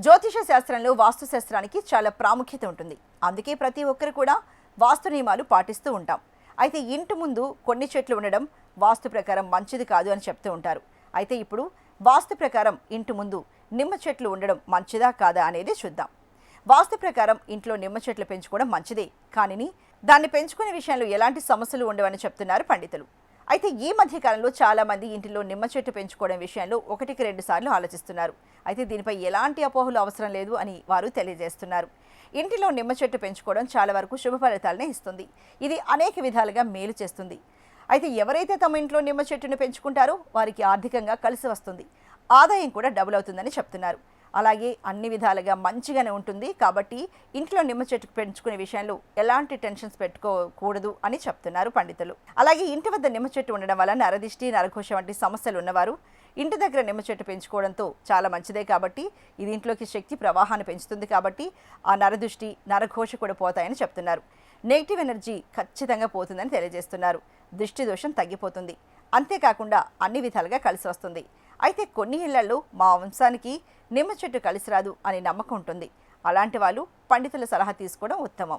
జ్యోతిష శాస్త్రంలో వాస్తు శాస్త్రానికి చాలా ప్రాముఖ్యత ఉంటుంది. అందుకే ప్రతి ఒక్కరు కూడా వాస్తు నియమాలు పాటిస్తూ ఉంటాం. అయితే ఇంటి ముందు కొన్ని చెట్లు ఉండడం వాస్తు ప్రకారం మంచిది కాదు అని చెప్తూ ఉంటారు. అయితే ఇప్పుడు వాస్తు ప్రకారం ఇంటి ముందు నిమ్మ చెట్లు ఉండడం మంచిదా కాదా అనేది చూద్దాం. వాస్తు ప్రకారం ఇంట్లో నిమ్మ చెట్లు పెంచుకోవడం మంచిదే, కానీ దాన్ని పెంచుకునే విషయంలో ఎలాంటి సమస్యలు ఉండవని చెప్తున్నారు పండితులు. అయితే ఈ మధ్య కాలంలో చాలా మంది ఇంటిలో నిమ్మ చెట్టు పెంచుకోవడం విషయంలో 1-2 సార్లు ఆలోచిస్తున్నారు. అయితే దీనిపై ఎలాంటి అపోహలు అవసరం లేదు అని వారు తెలియజేస్తున్నారు. ఇంటిలో నిమ్మ చెట్టు పెంచుకోవడం చాలా వరకు శుభ ఫలితాలనే ఇస్తుంది. ఇది అనేక విధాలుగా మేలు చేస్తుంది. అయితే ఎవరైతే తమ ఇంట్లో నిమ్మ చెట్టును పెంచుకుంటారో వారికి ఆర్థికంగా కలిసి వస్తుంది, ఆదాయం కూడా డబుల్ అవుతుందని చెప్తున్నారు. అలాగే అన్ని విధాలుగా మంచిగానే ఉంటుంది. కాబట్టి ఇంట్లో నిమ్మ చెట్టు పెంచుకునే విషయంలో ఎలాంటి టెన్షన్స్ పెట్టుకోకూడదు అని చెప్తున్నారు పండితులు. అలాగే ఇంటి వద్ద నిమ్మ చెట్టు ఉండడం వల్ల నరదిష్టి, నరఘోష వంటి సమస్యలు ఉన్నవారు ఇంటి దగ్గర నిమ్మ చెట్టు పెంచుకోవడంతో చాలా మంచిదే. కాబట్టి ఇది ఇంట్లోకి శక్తి ప్రవాహాన్ని పెంచుతుంది. కాబట్టి ఆ నరదృష్టి, నరఘోష కూడా పోతాయని చెప్తున్నారు. నెగిటివ్ ఎనర్జీ ఖచ్చితంగా పోతుందని తెలియజేస్తున్నారు. దృష్టి దోషం తగ్గిపోతుంది. అంతేకాకుండా అన్ని విధాలుగా కలిసి వస్తుంది. అయితే కొన్ని ఇళ్లలో మా వంశానికి నిమ్మ చెట్టు కలిసి రాదు అనే నమ్మకం ఉంటుంది. అలాంటి వాళ్ళు పండితుల సలహా తీసుకోవడం ఉత్తమం.